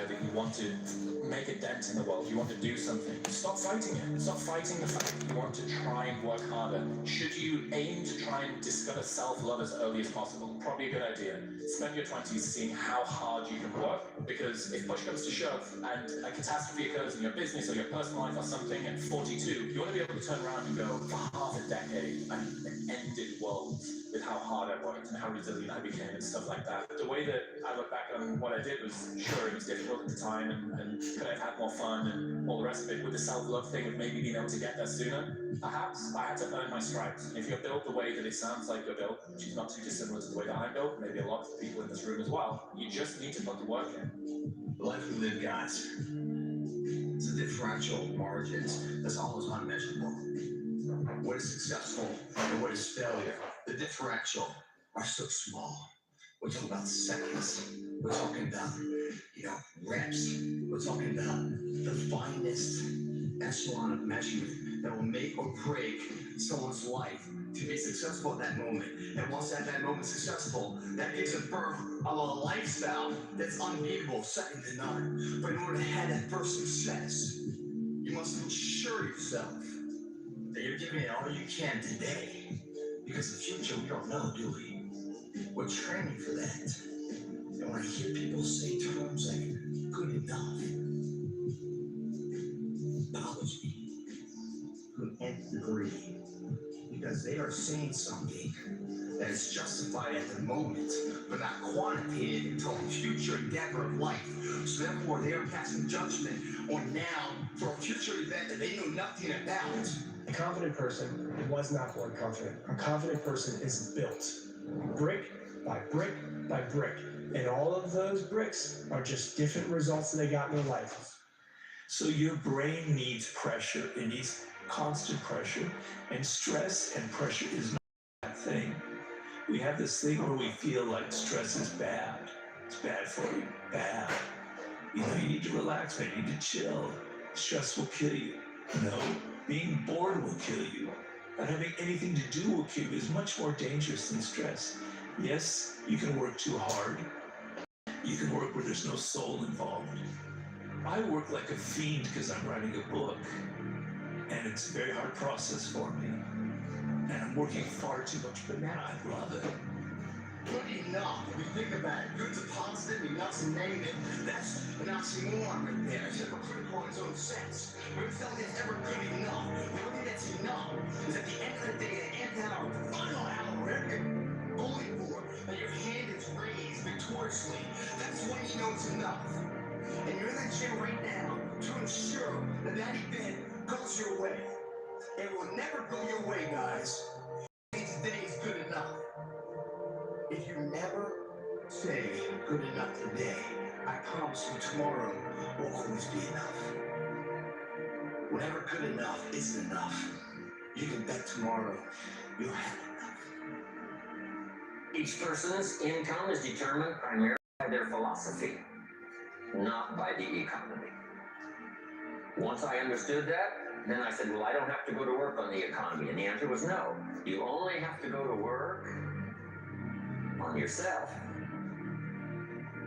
desire that you want to make a dent in the world, you want to do something, stop fighting it. Stop fighting the fact that you want to try and work harder. Should you aim to try and discover self-love as early as possible? Probably a good idea. Spend your 20s seeing how hard you can work, because if push comes to shove and a catastrophe occurs in your business or your personal life or something at 42, you want to be able to turn around and go, for half a decade, I ended worlds with how hard I worked and how resilient I became and stuff like that. The way that I look back on what I did was, sure, it was difficult at the time and could I have had more fun and all the rest of it. With the self-love thing of maybe being able to get there sooner, perhaps I had to earn my stripes. And if you're built the way that it sounds like you're built, which is not too dissimilar to the way that I'm built, maybe a lot of people in this room as well, you just need to put the work in. The life we live, guys, it's a differential margins that's almost unmeasurable. What is successful and what is failure? The differential are so small. We're talking about seconds. We're talking about, reps. We're talking about the finest echelon of measurement that will make or break someone's life to be successful at that moment. And once that moment's successful, that gives a birth of a lifestyle that's unbeatable, second to none. But in order to have that first success, you must ensure yourself that you're giving it all you can today. Because the future, we don't know, do we? We're training for that. And when I hear people say terms like good enough, bothers me to an nth degree, because they are saying something that is justified at the moment, but not quantitated until the future endeavor of life. So therefore, they are passing judgment on now for a future event that they know nothing about. A confident person was not born confident. A confident person is built brick by brick by brick. And all of those bricks are just different results that they got in their life. So your brain needs pressure. It needs constant pressure. And stress and pressure is not a bad thing. We have this thing where we feel like stress is bad. It's bad for you. Bad. You need to relax, man. You need to chill. Stress will kill you. No. Being bored will kill you. Not having anything to do will kill you is much more dangerous than stress. Yes, you can work too hard. You can work where there's no soul involved. I work like a fiend because I'm writing a book. And it's a very hard process for me. And I'm working far too much, but man, I love it. Good enough. If you think about it, good's a positive, enough's a negative. That's an oxymoron right there. It's hypocritical in its own sense. When something is ever good enough, the only thing that's enough is at the end of the day, the end hour, the final hour, whatever you're going for, that your hand is raised victoriously. That's when you know it's enough. And you're in that gym right now to ensure that that event goes your way. It will never go your way, guys. Today is good enough. If you never say good enough today, I promise you tomorrow will always be enough. Whenever good enough isn't enough, you can bet tomorrow you'll have enough. Each person's income is determined primarily by their philosophy, not by the economy. Once I understood that, then I said, well, I don't have to go to work on the economy. And the answer was no. You only have to go to work on yourself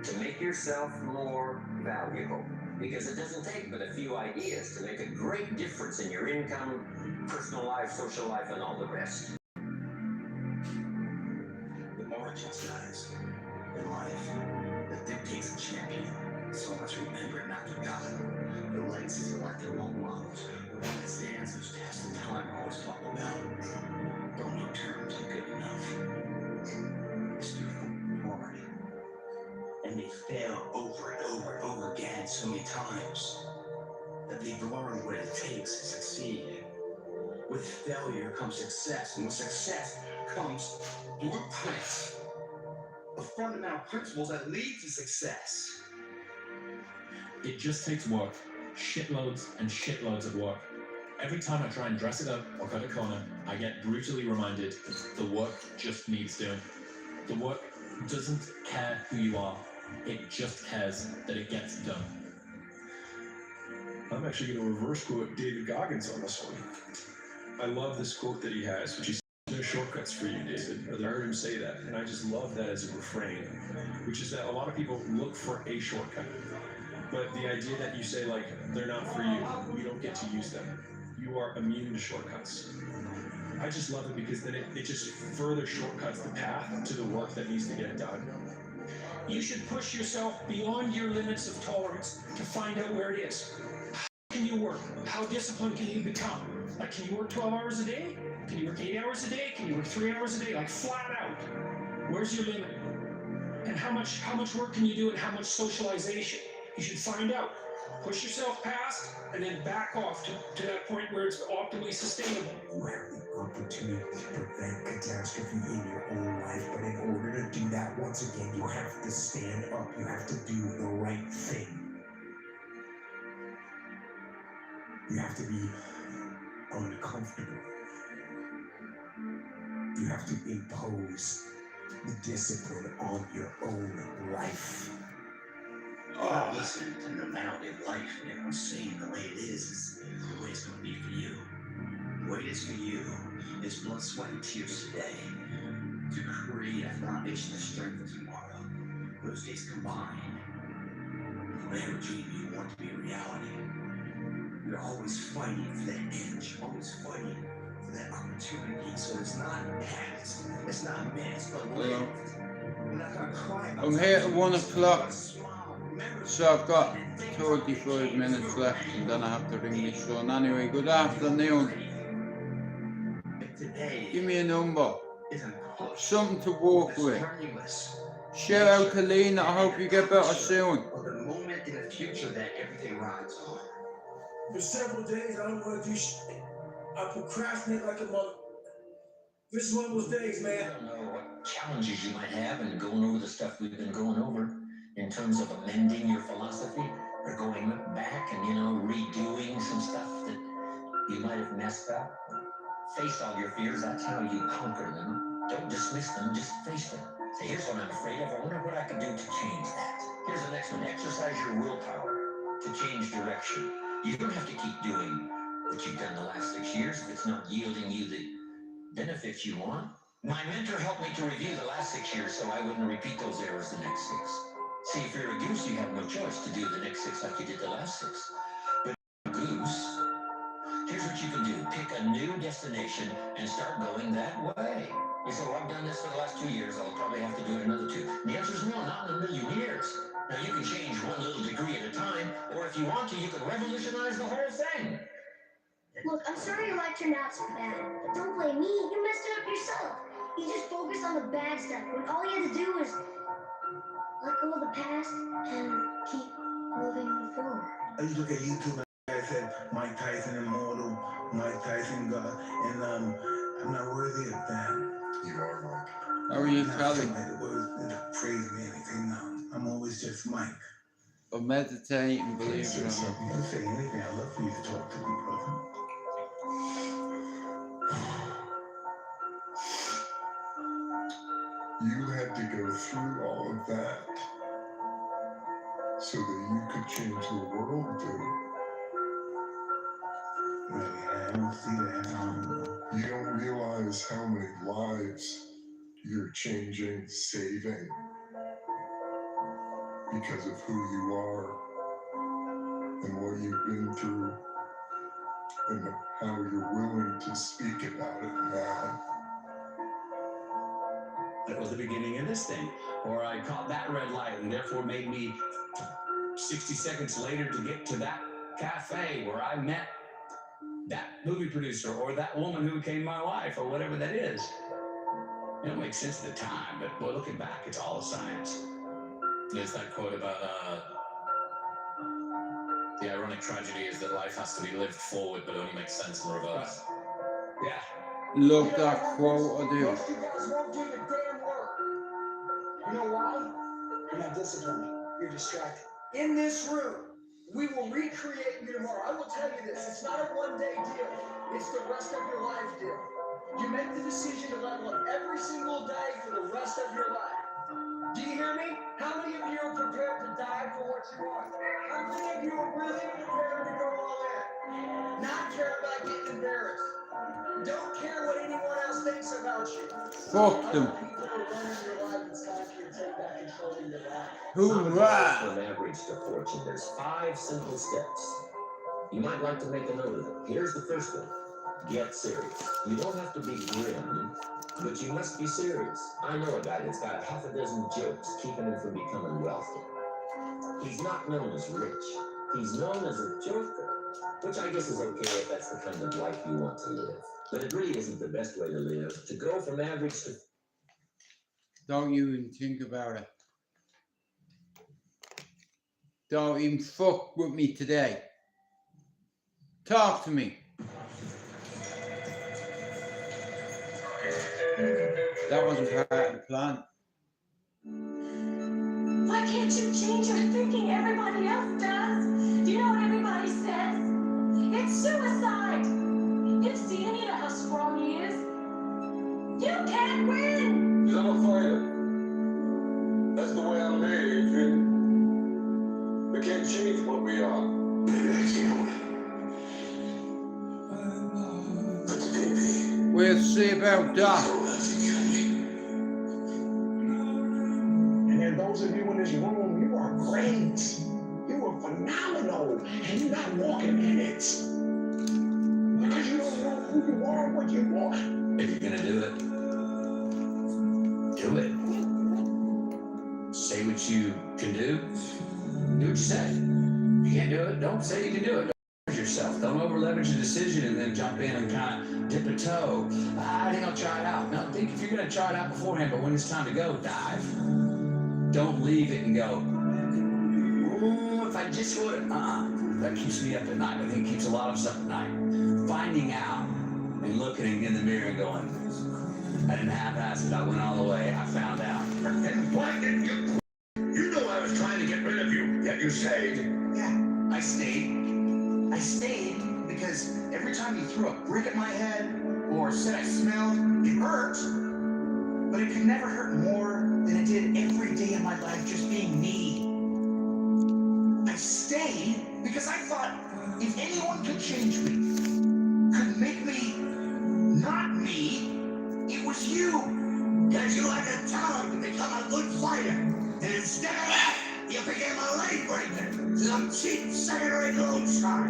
to make yourself more valuable. Because it doesn't take but a few ideas to make a great difference in your income, personal life, social life, and all the rest. The margins, guys, in life, that dictates a champion. So much remember, not forgotten. The legacies are like their role models. The one that stands those tests of time I always talk about. Don't know terms of good enough. It's too hard. And they fail over and over and over again so many times that they've learned what it takes to succeed. With failure comes success, and with success comes blueprints of fundamental principles that lead to success. It just takes work. Shitloads and shitloads of work. Every time I try and dress it up or cut a corner, I get brutally reminded the work just needs doing. The work doesn't care who you are. It just cares that it gets done. I'm actually going to reverse quote David Goggins on this one. I love this quote that he has, which is, "No shortcuts for you, David." I heard him say that, and I just love that as a refrain, which is that a lot of people look for a shortcut. But the idea that you say, like, they're not for you, you don't get to use them. You are immune to shortcuts. I just love it because then it just further shortcuts the path to the work that needs to get done. You should push yourself beyond your limits of tolerance to find out where it is. How can you work? How disciplined can you become? Like, can you work 12 hours a day? Can you work 8 hours a day? Can you work 3 hours a day? Like, flat out. Where's your limit? And how much work can you do and how much socialization? You should find out. Push yourself past and then back off to that point where it's optimally sustainable. You have the opportunity to prevent catastrophe in your own life, but in order to do that, once again, you have to stand up. You have to do the right thing. You have to be uncomfortable. You have to impose the discipline on your own life. Oh, listen, the normality of life, you know, seeing the way it is the way it's going to be for you. The way it is for you is blood, sweat, and tears today to create a foundation of strength for tomorrow. Those days combined, whatever dream you want to be a reality. You're always fighting for that edge, always fighting for that opportunity. So it's not past, it's not missed, but lived. We're not going to cry about I'm here at 1 o'clock. So I've got 25 minutes left and then I have to ring my son. Anyway, good afternoon. Give me a number. Something to walk with. Shout out to Lena, I hope you get better soon. The moment in the future that everything rides on. For several days, I don't want to do shit. I procrastinate like a mother. This is one of those days, man. I don't know what challenges you might have in going over the stuff we've been going over in terms of amending your philosophy or going back and, you know, redoing some stuff that you might have messed up. Face all your fears. That's how you conquer them. Don't dismiss them, just face them. Say, here's what I'm afraid of. I wonder what I can do to change that. Here's the next one. Exercise your willpower to change direction. You don't have to keep doing what you've done the last 6 years if it's not yielding you the benefits you want. My mentor helped me to review the last 6 years so I wouldn't repeat those errors the next 6. See, if you're a goose, you have no choice to do the next 6 like you did the last 6. But if you're a goose, here's what you can do. Pick a new destination and start going that way. You say, well, I've done this for the last 2 years. I'll probably have to do it another 2. And the answer is no, not in a million years. Now, you can change one little degree at a time, or if you want to, you can revolutionize the whole thing. Look, I'm sorry your life turned out so bad, but don't blame me. You messed it up yourself. You just focused on the bad stuff when all you had to do was let go of the past and keep moving forward. I used to look at YouTube and I said, Mike Tyson immortal, Mike Tyson God, and I'm not worthy of that. You are, Mike. How are you, Not Callie? somebody that was praise me anything, no. I'm always just Mike. I'm meditating, believe it or not. You can say anything. I'd love for you to talk to me, brother. You had to go through all of that so that you could change the world, dude. Really, I don't see that. You don't realize how many lives you're changing, saving because of who you are and what you've been through and how you're willing to speak about it now. That was the beginning of this thing. Or I caught that red light and therefore made me 60 seconds later to get to that cafe where I met that movie producer or that woman who became my wife or whatever that is. It don't make sense at the time, but boy, looking back, it's all a science. There's that quote about the ironic tragedy is that life has to be lived forward but only makes sense in reverse. Yeah. Love that quote, I do. Most of you guys won't do the damn work. You know why? You're not disciplined. You're distracted. In this room, we will recreate you tomorrow. I will tell you this. It's not a one-day deal. It's the rest of your life deal. You make the decision to level up every single day for the rest of your life. Do you hear me? How many of you are prepared to die for what you want? How many of you are really prepared to go all in? Not care about getting embarrassed. Don't care what anyone else thinks about you. Fuck them. People are running your life inside you. to take back control of your life. Hoorah! From average to fortune, there's 5 simple steps. You might like to make a note of them. Here's the first one. Get serious. You don't have to be grim, but you must be serious. I know a guy that's got half a dozen jokes keeping him from becoming wealthy. He's not known as rich. He's known as a joker, which I guess is okay if that's the kind of life you want to live. But it really isn't the best way to live. To go from average to... Don't you even think about it. Don't even fuck with me today. Talk to me. That wasn't part of the plan. Why can't you change your thinking? Everybody else does. Do you know what everybody says? It's suicide. You've seen him, you know how strong he is. You can't win. Because I'm a fighter. That's the way I'm made, Adrian. We can't change what we are. Maybe I can. But baby, We'll see about that. And then those of you in this room, you are great. You are phenomenal. And you're not walking in it. Because you don't know who you are and what you want. If you're gonna do it, do it. Say what you can do. Do what you say. You can't do it, don't say you can do it. Don't leverage yourself. Don't over leverage a decision and then jump in and kind of dip a toe. I think I'll try it out. No, think if you're gonna try it out beforehand, but when it's time to go, dive. Don't leave it and go, ooh, if I just would, that keeps me up at night. I think it keeps a lot of us up at night. Finding out and looking in the mirror and going, I didn't half-ass it, I went all the way, I found out. and why didn't you? You know I was trying to get rid of you, yet you stayed. Yeah, I stayed. I stayed because every time you threw a brick at my head or said I smelled, it hurt. But it could never hurt more than it did every day of my life just being me. I stayed because I thought if anyone could change me, could make me not me, it was you. Because you had the talent to become a good fighter. And instead of that, you became a leg breaker. Some cheap second-rate lone star.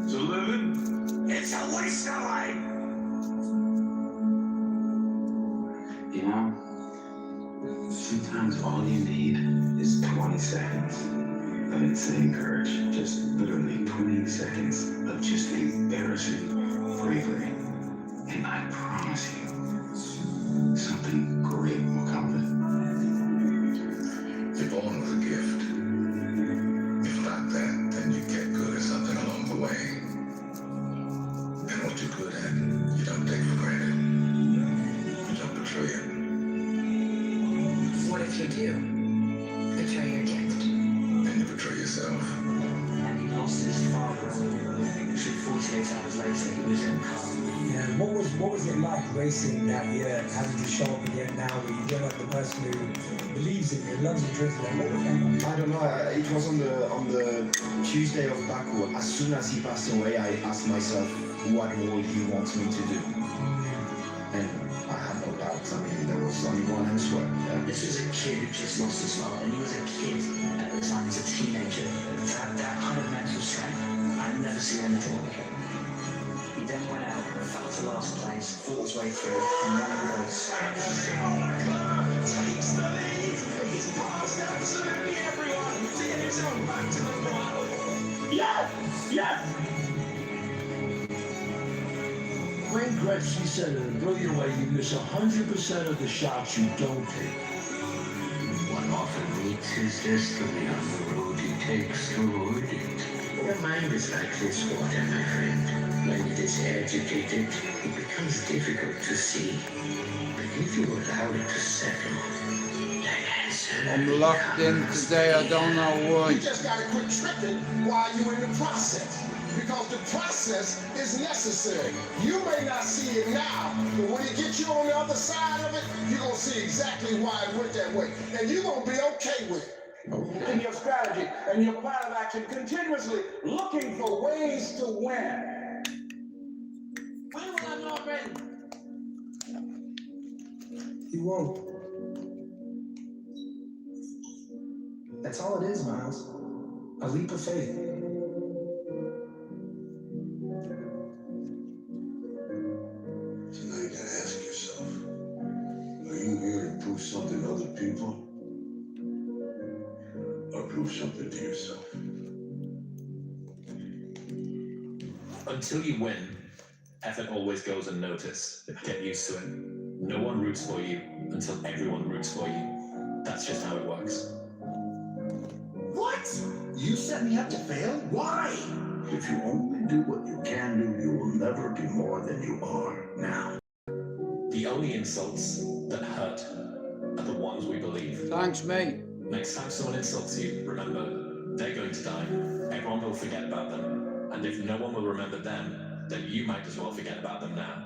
So living? It's a waste of life. You know, sometimes all you need is 20 seconds of insane courage. Just literally 20 seconds of just embarrassing bravery. And I promise you, something great will come of it. You're born with a gift. If not that, then you get good at something along the way. And what you're good at, you don't take for granted. You don't betray it. What if you do betray your gift? And you betray yourself. And he lost his father. 48 hours later, he was in car. Yeah, what was it like racing that year, having to show up again now where you don't have the person who believes in you, loves you, drinks and what was that like? I don't know. It was on the Tuesday of Baku. As soon as he passed away, I asked myself what would he want me to do, and I had no doubts. I mean, there was only one answer. This was a kid who just lost his father, and he was a kid at the time, he was a teenager. To have that kind of mental strength, I've never seen anything like it. He then went out, fell to last place, fought his way through, and won a race. Takes the lead. He's passed absolutely everyone. Taking himself back to the throttle. Yes! Yes! Wayne Gretzky said in a brilliant way, you miss 100% of the shots you don't take. One often meets his destiny on the road he takes to avoid it. Your mind is like this water, my friend. When it is agitated, it becomes difficult to see. But if you allow it to settle, I'm locked in today, I don't know why. You just gotta quit tripping while you're in the process. Because the process is necessary. You may not see it now, but when it gets you on the other side of it, you're gonna see exactly why it went that way. And you're gonna be okay with it. In your strategy and your plan of action, continuously looking for ways to win. When will I know I'm ready? You won't. That's all it is, Miles. A leap of faith. So now you gotta ask yourself, are you here to prove something to other people? Or prove something to yourself? Until you win, effort always goes unnoticed. Get used to it. No one roots for you until everyone roots for you. That's just how it works. What? You set me up to fail? Why? If you only do what you can do, you will never be more than you are now. The only insults that hurt are the ones we believe. Thanks, mate. Next time someone insults you, remember, they're going to die. Everyone will forget about them. And if no one will remember them, then you might as well forget about them now.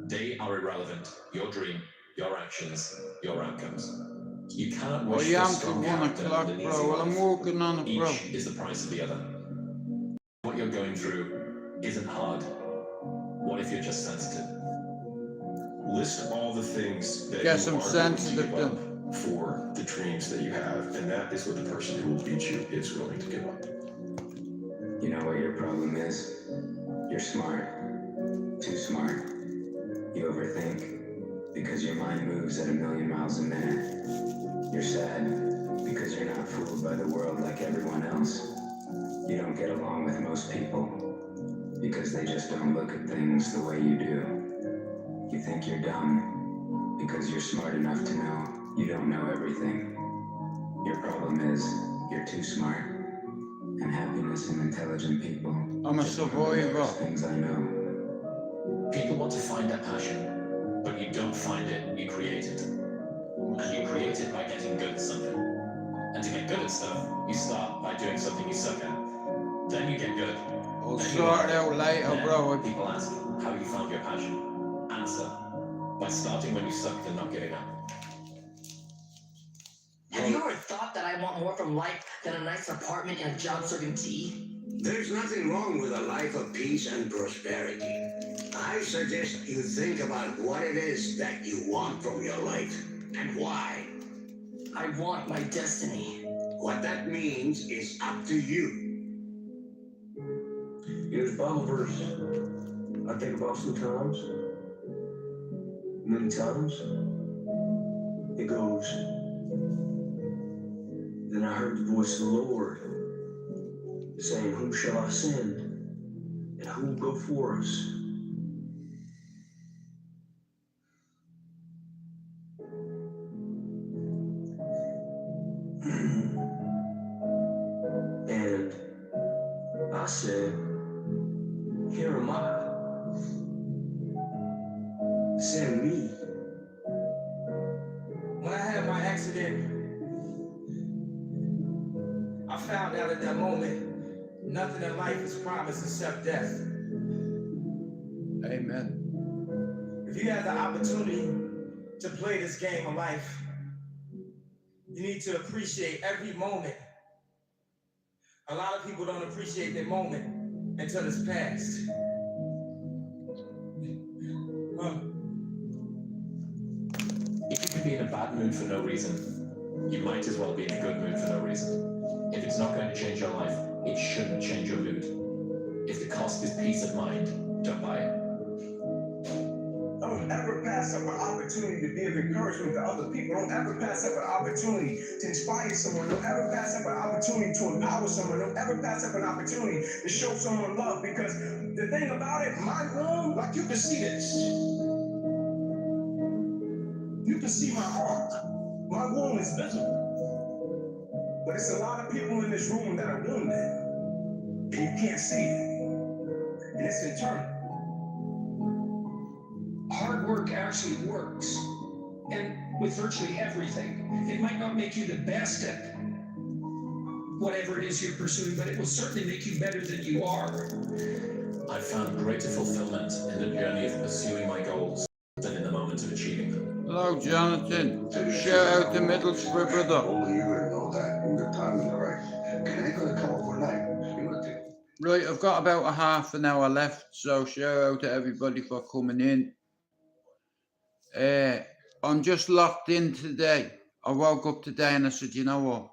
They are irrelevant. Your dream, your actions, your outcomes. You cannot wish for a strong character and an easy Well, I'm life. working on it, bro. Each is the price of the other. What you're going through isn't hard. What if you're just sensitive? List all the things that Guess you I'm are going to sensitive give then. up for the dreams that you have, and that is what the person who will beat you is willing to give up. You know what your problem is? You're smart. Too smart. You overthink because your mind moves at 1,000,000 miles a minute. You're sad because you're not fooled by the world like everyone else. You don't get along with most people because they just don't look at things the way you do. You think you're dumb because you're smart enough to know you don't know everything. Your problem is you're too smart, and happiness in intelligent people. I'm a survivor. Things I know. People want to find their passion, but you don't find it, you create it. And you create it by getting good at something. And to get good at stuff, you start by doing something you suck at. Then you get good. I'll Then you sort learn. it out later, Then bro. People ask how you found your passion. Answer: by starting when you sucked and not giving up. Have you ever thought that I want more from life than a nice apartment and a job serving tea? There's nothing wrong with a life of peace and prosperity. I suggest you think about what it is that you want from your life and why. I want my destiny. What that means is up to you. Here's a Bible verse I think about sometimes. Many times. It goes, then I heard the voice of the Lord saying, whom shall I send? And who will go for us? And I said, here am I. Send me. When I had my accident, I found out at that moment, nothing in life is promised except death. Amen. If you have the opportunity to play this game of life, you need to appreciate every moment. A lot of people don't appreciate their moment until it's past. If you can be in a bad mood for no reason, you might as well be in a good mood for no reason. If it's not going to change your life, it shouldn't change your mood. If the cost is peace of mind, don't buy it. Don't ever pass up an opportunity to be of encouragement to other people. Don't ever pass up an opportunity to inspire someone. Don't ever pass up an opportunity to empower someone. Don't ever pass up an opportunity to show someone love. Because the thing about it, my room, like you can see this. You can see my heart. My wound is visible. But it's a lot of people in this room that are wounded. And you can't see it. And it's internal. Hard work actually works. And with virtually everything, it might not make you the best at whatever it is you're pursuing, but it will certainly make you better than you are. I found greater fulfillment in the journey of pursuing my goals than in the moment of achieving them. Hello, Jonathan. Shout out to Middlesbrough, brother. Only you would know that when the time is right. Can anybody come overnight? See what they Right, I've got about a half an hour left, so shout out to everybody for coming in. I'm just locked in today. I woke up today and I said, you know what?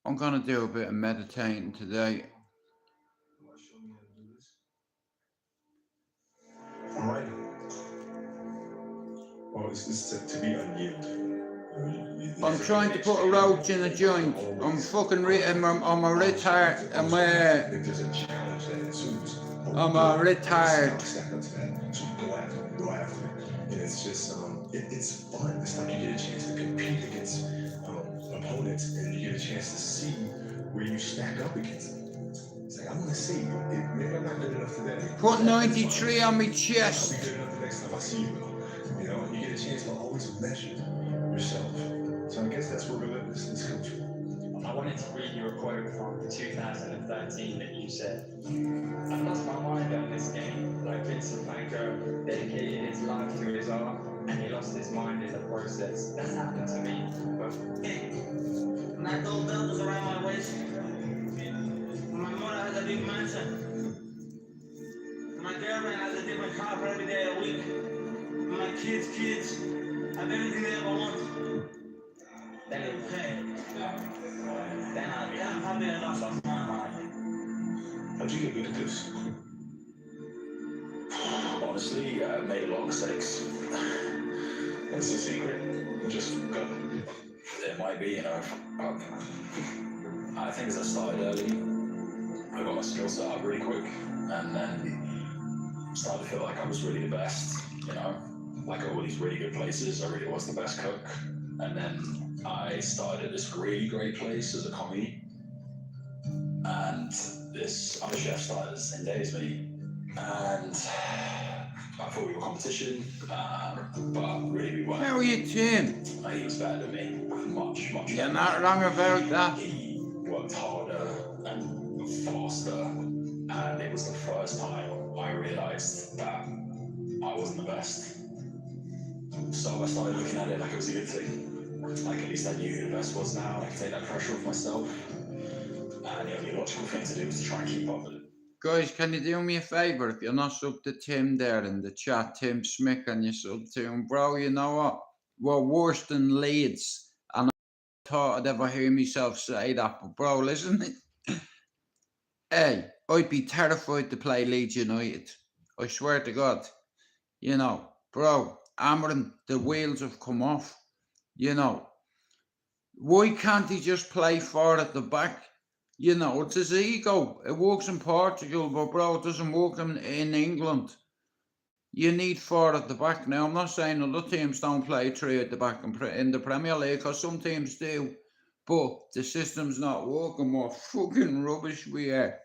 I'm gonna do a bit of meditating today. I'm writing. Well, it's to be unyielding. I'm trying to put a roach in a joint. I'm fucking I'm a retard. I'm a retard. So go after it. And it's just, it's fun. It's like you get a chance to compete against opponents, and you get a chance to see where you stack up against them. It's like, I want to see. Maybe I'm not good enough today. Put 93 on my chest. I'll be good enough the next time I see you. You know, and you get a chance to always measure yourself. So I guess that's where relentlessness comes from. I wanted to read you a quote from 2013 that you said, "I lost my mind on this game, like Vincent van Gogh dedicated his life to his art, and he lost his mind in the process." That's happened to me. But My gold belt was around my waist. My mother has a big mansion. My girlfriend has a different car for every day of the week. My kids have everything they ever want. Then it paid. Then I probably lost my mind. How'd you get good at this? Honestly, I made a lot of mistakes. That's the secret. Just go. It might be, you know. I think as I started early, I got my skill set up really quick, and then started to feel like I was really the best, you know. Like all these really good places, I really was the best cook. And then I started at this really great place as a commie, and this other chef started the same day as me, and I thought we were competition, but really we weren't. How are you, Tim? He was better than me, much. You're not wrong about that. He worked harder and faster, and it was the first time I realised that I wasn't the best. So I started looking at it like it was a good thing. Like at least I knew who the best was now, and I could take that pressure off myself. And the only logical thing to do was to try and keep up with it. Guys, can you do me a favour? If you're not sub to Tim there in the chat, Tim Smith, can you sub to him? Bro, you know what? We're worse than Leeds. And I thought I'd ever hear myself say that. But bro, listen. Hey, I'd be terrified to play Leeds United. I swear to God. You know, bro, Amarin, the wheels have come off. You know, why can't he just play forward at the back? You know, it's his ego. It works in Portugal, but bro, it doesn't work in England. You need four at the back. Now, I'm not saying other teams don't play three at the back in the Premier League, because some teams do, but the system's not working. What fucking rubbish we are.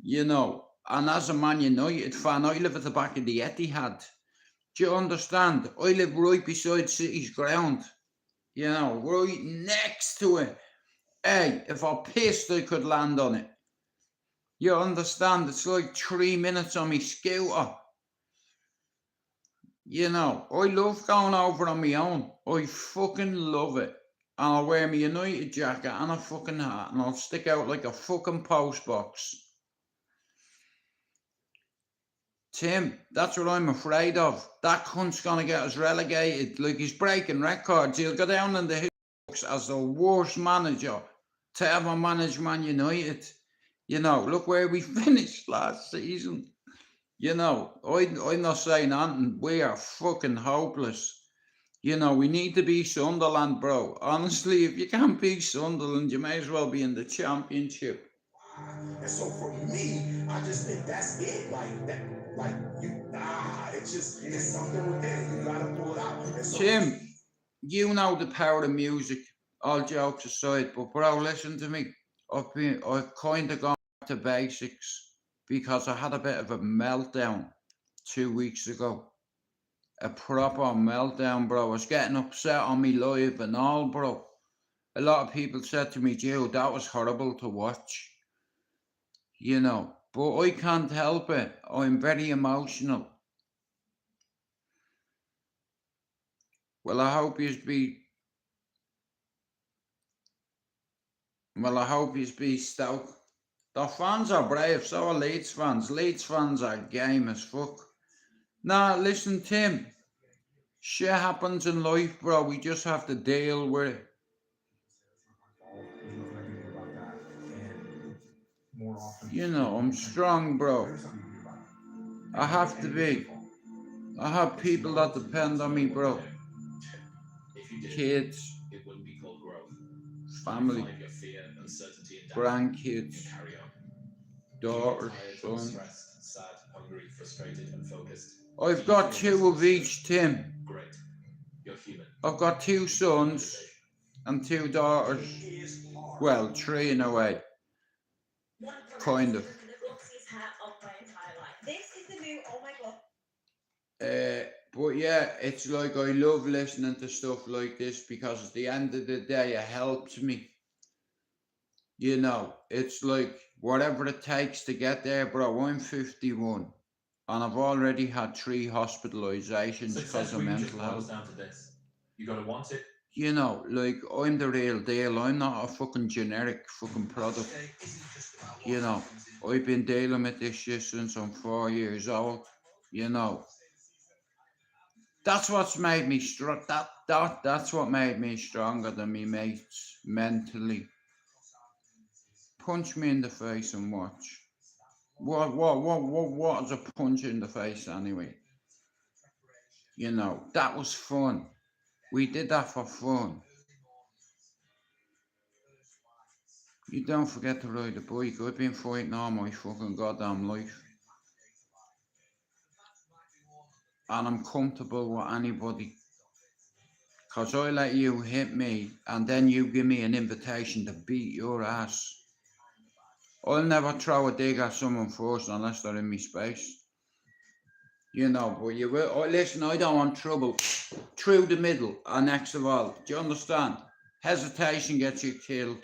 You know, and as a Man United fan, I live at the back of the Etihad. Do you understand? I live right beside City's ground. You know, right next to it. Hey, if I pissed, I could land on it. You understand? It's like 3 minutes on my scooter. You know, I love going over on my own. I fucking love it. And I'll wear my United jacket and a fucking hat, and I'll stick out like a fucking post box. Tim, that's what I'm afraid of. That cunt's gonna get us relegated. Like, he's breaking records. He'll go down in the books as the worst manager to ever manage Man United. You know, look where we finished last season. You know, I'm not saying nothing. We are fucking hopeless. You know, we need to be Sunderland, bro. Honestly, if you can't beat Sunderland, you may as well be in the Championship. And so for me, I just think that's it. It's something within. You gotta pull it out. So Tim, you know the power of music. All jokes aside, but bro, listen to me. I've kind of gone back to basics because I had a bit of a meltdown 2 weeks ago. A proper meltdown, bro. I was getting upset on me live and all, bro. A lot of people said to me, Joe, that was horrible to watch. You know, but I can't help it. I'm very emotional. Well, I hope you be Stoke. The fans are brave, so are Leeds fans. Leeds fans are game as fuck. Nah, listen, Tim. Shit happens in life, bro. We just have to deal with it. more often. You know, I'm strong, bro. I have to be. I have people that depend on me, bro. If you did, Kids, it wouldn't be called growth. family, Find your fear, uncertainty, and doubt, grandkids, and carry on. daughters, Tired, son. stressed, sad, hungry, frustrated, unfocused. I've got 2 of each, Tim. Great. You're human. I've got 2 sons and 2 daughters. Well, 3 in a way. Kind of. This is the new, oh my god. But yeah, it's like I love listening to stuff like this because at the end of the day, it helps me. You know, it's like whatever it takes to get there, bro. I'm 51 and I've already had 3 hospitalizations because of mental health. Down to this. You gotta want it. You know, like I'm the real deal. I'm not a fucking generic fucking product. You know, I've been dealing with this shit since I'm 4 years old. You know, that's what's made me strong. That's what made me stronger than me mates mentally. Punch me in the face and watch. What is a punch in the face anyway? You know, that was fun. We did that for fun. You don't forget to ride a bike. I've been fighting all my fucking goddamn life. And I'm comfortable with anybody. Because I let you hit me and then you give me an invitation to beat your ass. I'll never throw a dig at someone first unless they're in my space. You know, but you will. Oh, listen, I don't want trouble. Through the middle, and next of all. Do you understand? Hesitation gets you killed.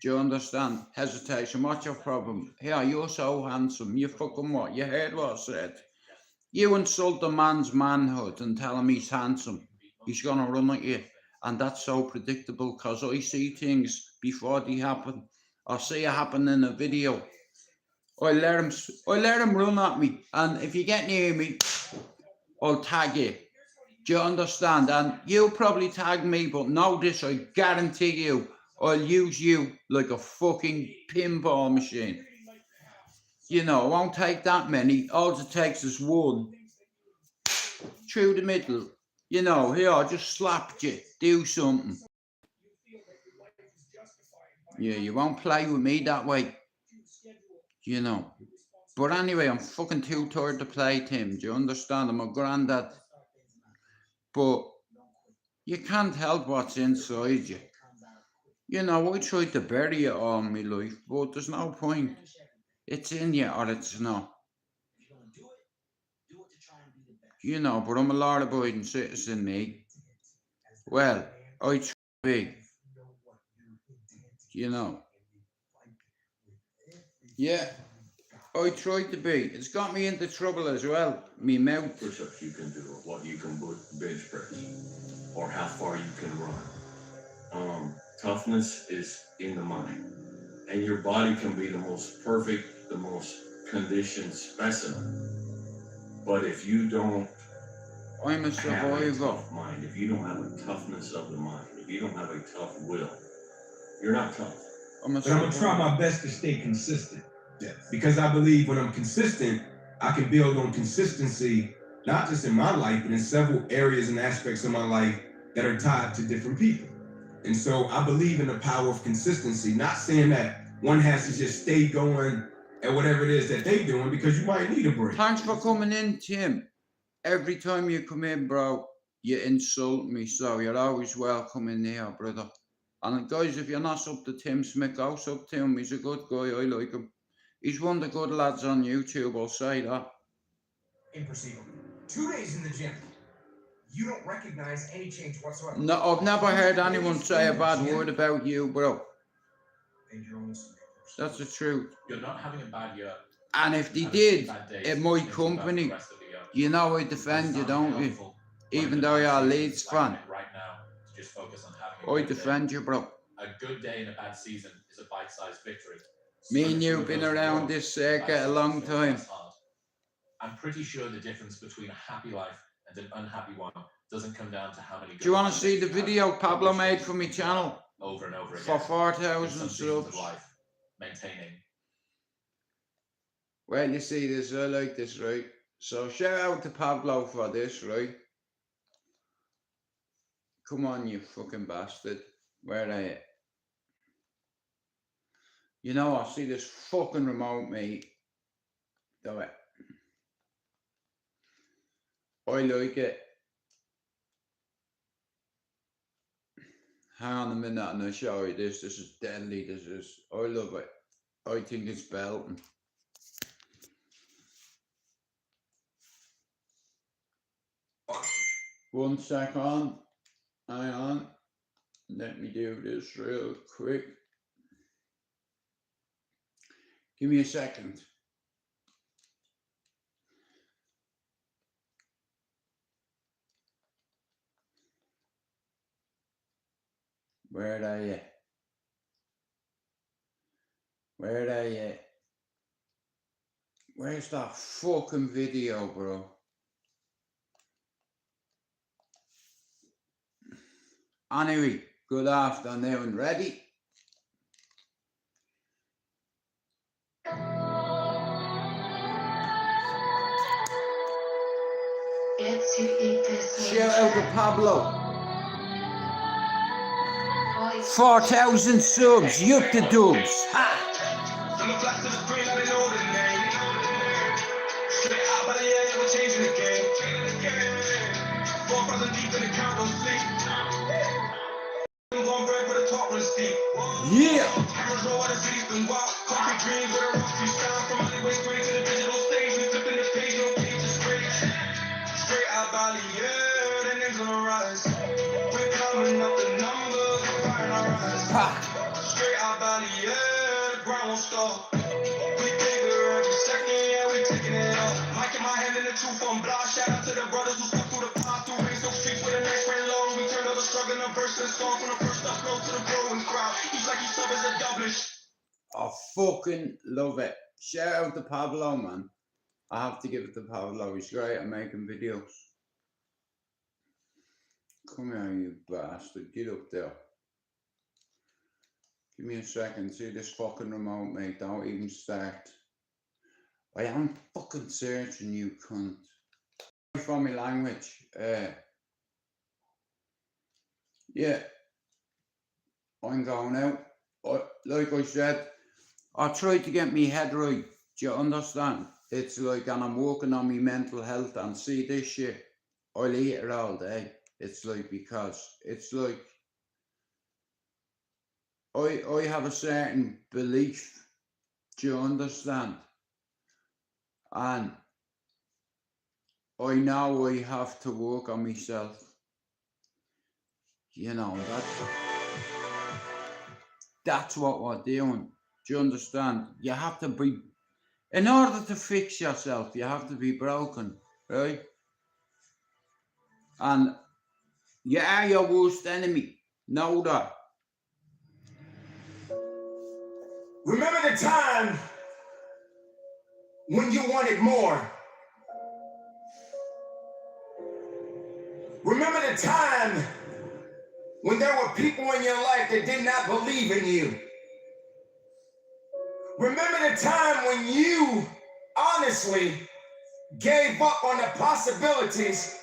Do you understand? Hesitation. What's your problem? Here, you're so handsome. You fucking what? You heard what I said? You insult a man's manhood and tell him he's handsome. He's going to run at you. And that's so predictable because I see things before they happen. I see it happen in a video. I let him run at me. And if you get near me, I'll tag you. Do you understand? And you'll probably tag me, but know this, I guarantee you, I'll use you like a fucking pinball machine. You know, I won't take that many. All it takes is one. Through the middle. You know, here, I just slapped you. Do something. Yeah, you won't play with me that way. You know. But anyway, I'm fucking too tired to play, Tim. Do you understand? I'm a granddad. But you can't help what's inside you. You know, I tried to bury it all my life, but there's no point. It's in you or it's not. You know, but I'm a law-abiding citizen, me. Well, I try to be. You know. Yeah, I try to be. It's got me into trouble as well. Me mouth. Push-ups you can do, or what you can bench press, or how far you can run. Toughness is in the mind, and your body can be the most perfect, the most conditioned specimen. But if you don't I'm a survivor. have a tough mind, if you don't have a toughness of the mind, if you don't have a tough will, you're not tough. But I'm gonna try my best to stay consistent. Yes. Because I believe when I'm consistent, I can build on consistency, not just in my life, but in several areas and aspects of my life that are tied to different people. And so I believe in the power of consistency, not saying that one has to just stay going at whatever it is that they're doing, because you might need a break. Thanks for coming in, Tim. Every time you come in, bro, you insult me, so you're always welcome in here, brother. And guys, if you're not sub to Tim Smith, go sub to him. He's a good guy, I like him. He's one of the good lads on YouTube, I'll say that. Imperceivable. 2 days in the gym. You don't recognize any change whatsoever. No, I've never heard anyone say a bad word about you, bro. That's the truth. You're not having a bad year. And if they did, at my company, you know I defend you, don't you? Even though you're a Leeds fan. Right now, to just focus on having I defend you, bro. A good day in a bad season is a bite-sized victory. Me and you've been around this circuit a long time. I'm pretty sure the difference between a happy life and an unhappy one doesn't come down to how many. Do you want to see the video Pablo made for my channel? Over and over again. For 4,000 subs. Life, maintaining Well, you see this, I like this, right? So shout out to Pablo for this, right? Come on, you fucking bastard. Where are you? You know, I see this fucking remote, mate. Do it. I like it. Hang on a minute and I'll show you this. This is deadly. This is, I love it. I think it's belting. One second. Hang on. Let me do this real quick. Give me a second. Where are you? Where are you? Where's that fucking video, bro? Anyway, good afternoon. Ready? Shout out to Pablo. 4,000 subs, yup the dubs. Ha! Yeah! Straightouttaballyer, the names on the rise. We're coming up the numbers, we're firing our eyes. Straightouttaballyer, the grind won't stop. We bigger every second, yeah, we taking it up. Mic in my hand and the truth on block. Shout out to the brothers who stuck through the path, through race, those streets where the nights ran long. We turned all the struggle and verse and song from the first upload to the growing crowd. Each like each sub is a double. I fucking love it. Shout out to Pablo, man. I have to give it to Pablo. He's great at making videos. Come here, you bastard. Get up there. Give me a second. See this fucking remote, mate. Don't even start. I am fucking searching, you cunt. For my language. Yeah. I'm going out. Like I said, I tried to get my head right. Do you understand? It's like, and I'm working on my mental health, and see this shit, I'll eat it all day. It's like, because it's like, I have a certain belief. Do you understand? And I know I have to work on myself. You know, that's what we're doing. Do you understand? You have to be, in order to fix yourself, you have to be broken, right? And you are your worst enemy. Know that. Remember the time when you wanted more. Remember the time when there were people in your life that did not believe in you. Remember the time when you honestly gave up on the possibilities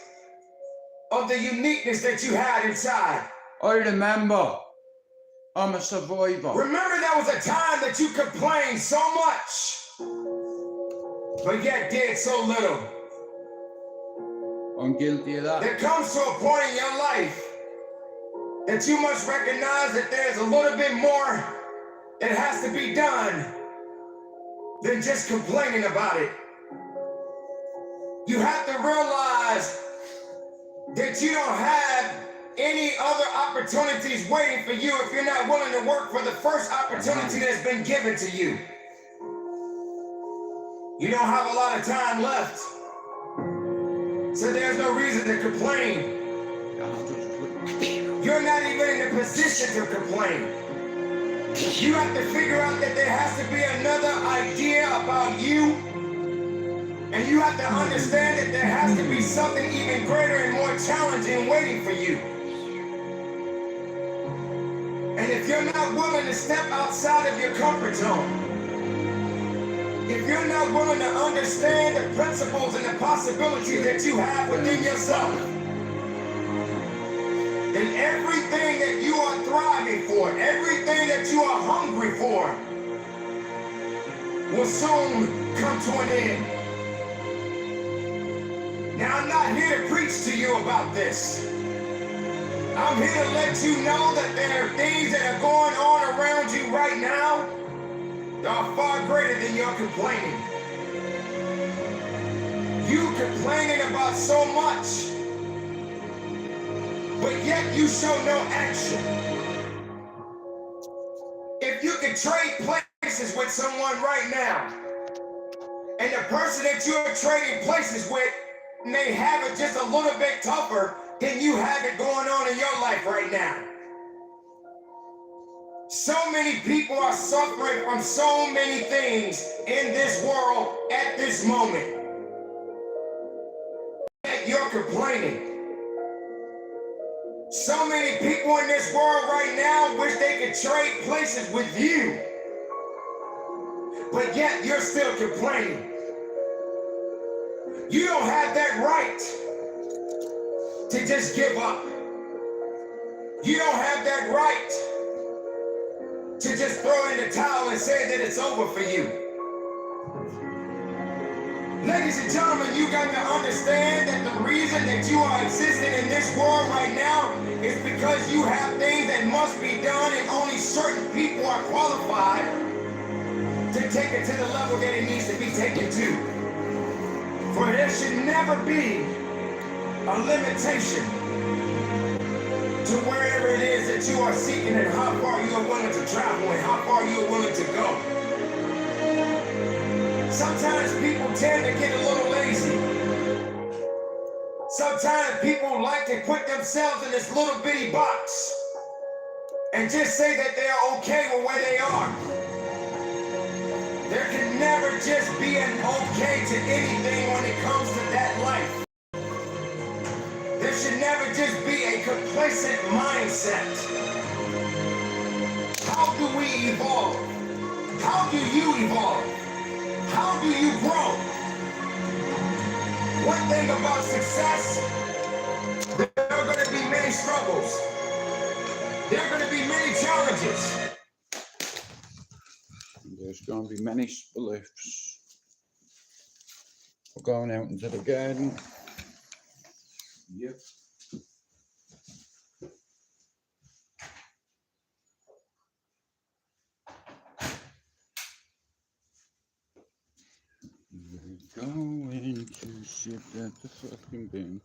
of the uniqueness that you had inside. I remember. I'm a survivor. Remember there was a time that you complained so much, but yet did so little. I'm guilty of that. There comes to a point in your life that you must recognize that there's a little bit more that has to be done than just complaining about it. You have to realize that you don't have any other opportunities waiting for you if you're not willing to work for the first opportunity that's been given to you. You don't have a lot of time left, so there's no reason to complain. You're not even in the position to complain. You have to figure out that there has to be another idea about you, and you have to understand that there has to be something even greater and more challenging waiting for you. And if you're not willing to step outside of your comfort zone, if you're not willing to understand the principles and the possibilities that you have within yourself, then everything that you are thriving for, everything that you are hungry for, will soon come to an end. Now, I'm not here to preach to you about this. I'm here to let you know that there are things that are going on around you right now that are far greater than your complaining. You complaining about so much, but yet you show no action. If you could trade places with someone right now, and the person that you're trading places with may have it just a little bit tougher than you have it going on in your life right now. So many people are suffering from so many things in this world at this moment. Yet you're complaining. So many people in this world right now wish they could trade places with you, but yet you're still complaining. You don't have that right to just give up. You don't have that right to just throw in the towel and say that it's over for you. Ladies and gentlemen, you got to understand that the reason that you are existing in this world right now is because you have things that must be done, and only certain people are qualified to take it to the level that it needs to be taken to. For there should never be a limitation to wherever it is that you are seeking and how far you are willing to travel and how far you are willing to go. Sometimes people tend to get a little lazy. Sometimes people like to put themselves in this little bitty box and just say that they are okay with where they are. There can never just be an okay to anything when it comes to that life. There should never just be a complacent mindset. How do we evolve? How do you evolve? How do you grow? One thing about success, there are going to be many struggles. There are going to be many challenges. There's going to be many spliffs. We're going out into the garden. Yep. We're going to sit at the fucking bench.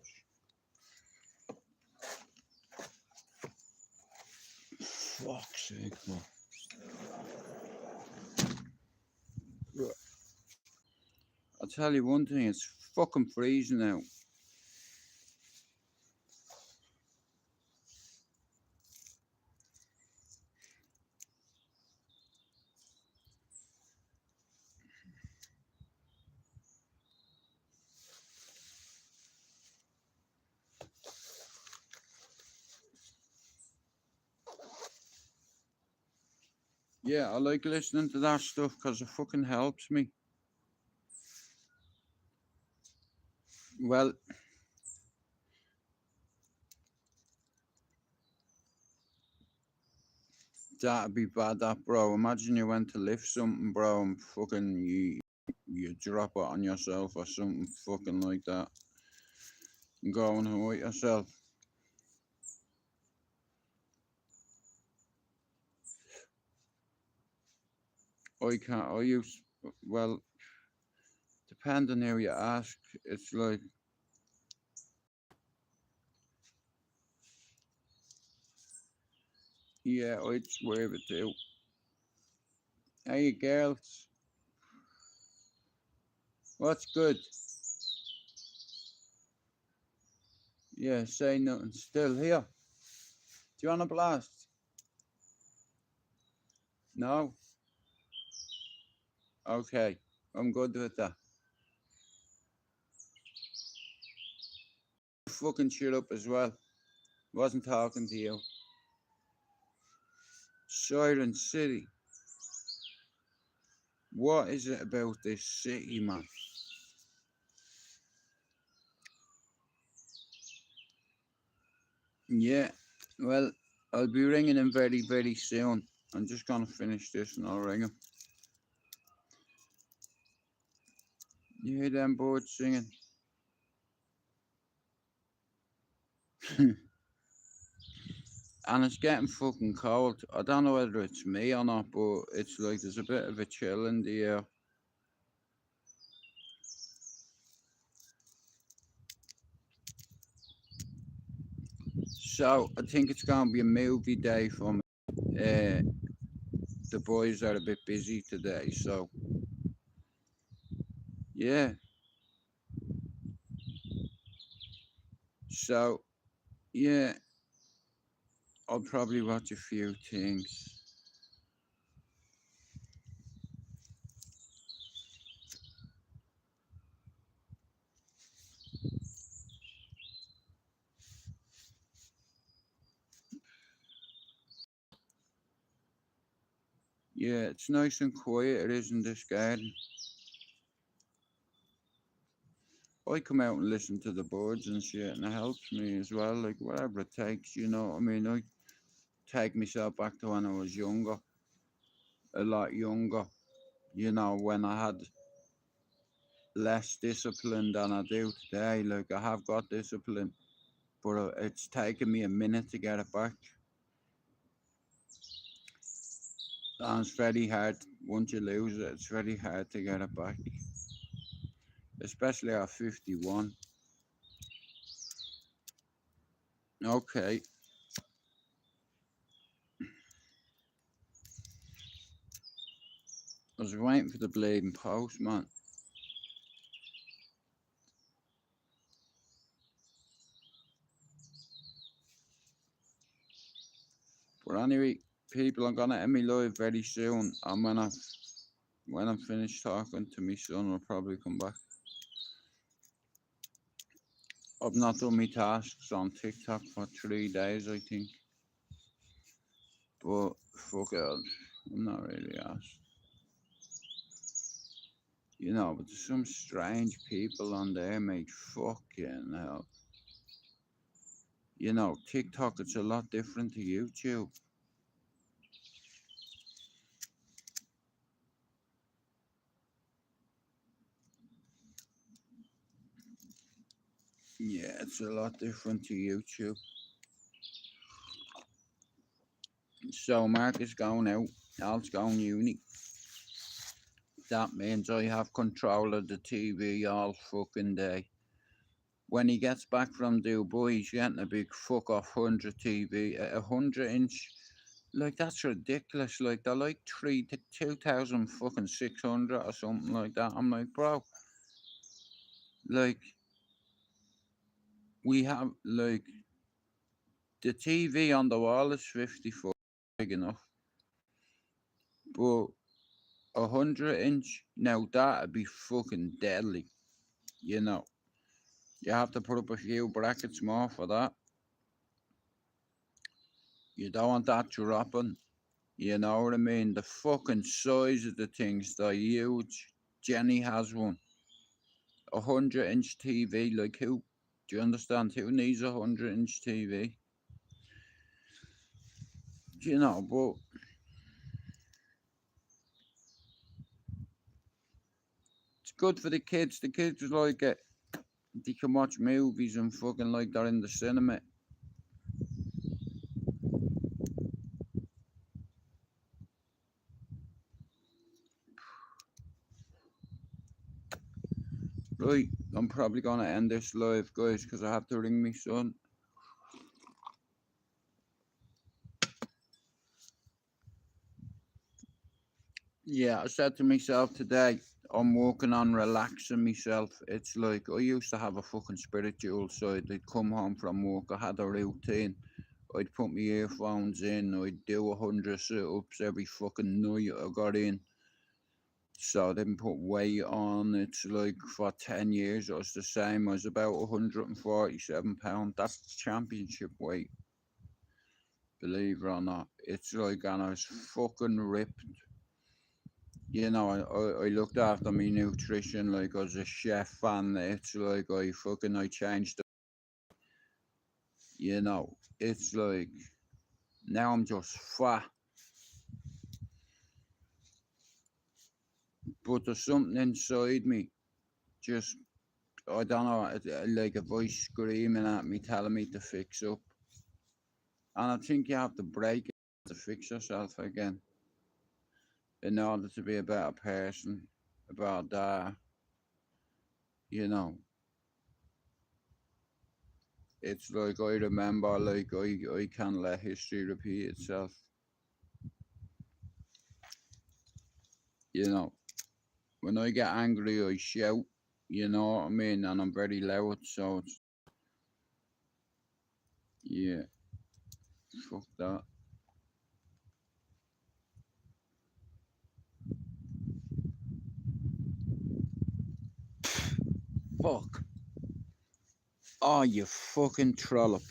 Fuck's sake, man. Right. I'll tell you one thing, it's fucking freezing out. Yeah, I like listening to that stuff because it fucking helps me. Well, that'd be bad, that, bro. Imagine you went to lift something, bro, and fucking you drop it on yourself or something fucking like that. And go and hurt yourself. I can't, I use, well, depending who you ask, it's like, yeah, I'd swear it too. Hey, girls. What's good? Yeah, say nothing. Still here. Do you want a blast? No? Okay, I'm good with that. Fucking shut up as well. Wasn't talking to you. Siren City. What is it about this city, man? Yeah, well, I'll be ringing him very, very soon. I'm just gonna finish this and I'll ring him. You hear them birds singing? And it's getting fucking cold. I don't know whether it's me or not, but it's like there's a bit of a chill in the air. So I think it's gonna be a movie day for me. The boys are a bit busy today, so yeah. So yeah, I'll probably watch a few things. Yeah, it's nice and quiet, it is in this garden. I come out and listen to the birds and shit, and it helps me as well, like whatever it takes, you know what I mean? I take myself back to when I was younger, a lot younger, you know, when I had less discipline than I do today. Like, I have got discipline, but it's taken me a minute to get it back. And it's very hard, once you lose it, it's very hard to get it back, especially at 51. Okay. I was waiting for the bleeding postman. But anyway, people, I'm gonna end me live very soon, and when I'm finished talking to my son, I'll probably come back. I've not done my tasks on TikTok for 3 days, I think. But fuck it, I'm not really asked. You know, but there's some strange people on there, mate. Fucking hell. You know, TikTok, it's a lot different to YouTube. Yeah, it's a lot different to YouTube. So Mark is going out, Al's going uni. That means I have control of the TV all fucking day. When he gets back from Dubai, he's getting a big fuck off 100 TV, a 100-inch. Like, that's ridiculous. Like, they're like 2,000 fucking 600 or something like that. I'm like, bro, like, we have, like, the TV on the wall is 54, big enough. But 100-inch, now that'd be fucking deadly, you know. You have to put up a few brackets more for that. You don't want that dropping. You know what I mean? The fucking size of the things, they're huge. Jenny has one. 100-inch TV, like who? Do you understand? Who needs a 100-inch TV? You know, but it's good for the kids. The kids like it. They can watch movies and fucking like they're in the cinema. Right, I'm probably gonna end this live, guys, because I have to ring my son. Yeah, I said to myself today, I'm working on relaxing myself. It's like I used to have a fucking spiritual side. I'd come home from work, I had a routine. I'd put my earphones in, I'd do 100 sit-ups every fucking night I got in. So I didn't put weight on. It's like for 10 years, it was the same. I was about 147 pounds. That's championship weight. Believe it or not. It's like, and I was fucking ripped. You know, I looked after my nutrition like I was a chef, and it's like I changed it. You know, it's like now I'm just fat. But there's something inside me, just, I don't know, like a voice screaming at me, telling me to fix up. And I think you have to break it to fix yourself again in order to be a better person. About that, you know, it's like I remember, like I can't let history repeat itself. You know, when I get angry, I shout. You know what I mean? And I'm very loud, so it's, yeah, fuck that. Fuck. Oh, you fucking trollop.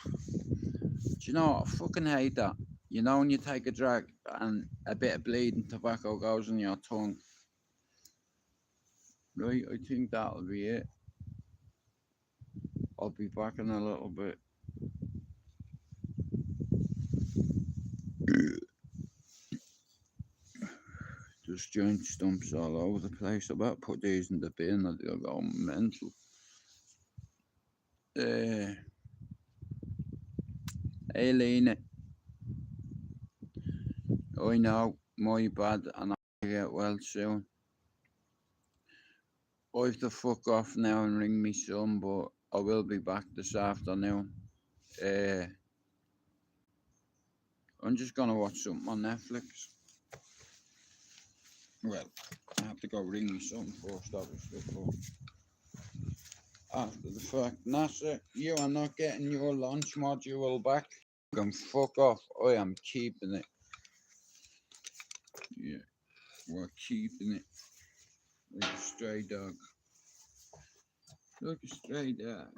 Do you know what? I fucking hate that. You know when you take a drag and a bit of bleeding tobacco goes in your tongue? Right, I think that'll be it. I'll be back in a little bit. There's giant stumps all over the place. I better put these in the bin or they'll go mental. Hey, Lena. I know, my bad, and I'll get well soon. I have to fuck off now and ring me son, but I will be back this afternoon. I'm just gonna watch something on Netflix. Well, I have to go ring me son first, obviously, but after the fact, NASA, you are not getting your launch module back. You can fuck off. I am keeping it. Yeah, we're keeping it. Like a stray dog. Like a stray dog.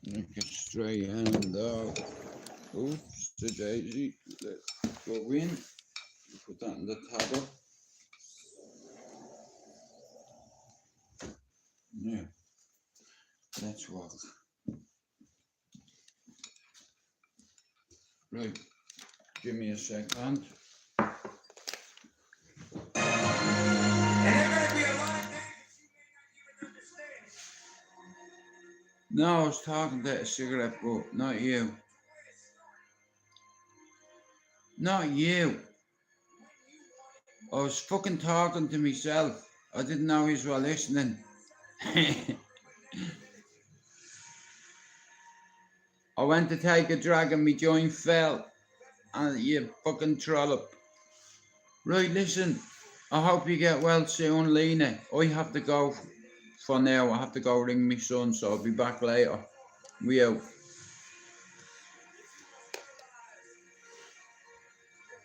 Like a stray hand dog. Oops, the daisy. Let's go in. Put that in the tablet. Yeah, let's walk. Right, give me a second. No, I was talking to a cigarette, but not you. Not you. I was fucking talking to myself. I didn't know you were listening. I went to take a drag and my joint fell. And you fucking trollop. Right, listen. I hope you get well soon, Lena. I have to go for now. I have to go ring my son, so I'll be back later. We out.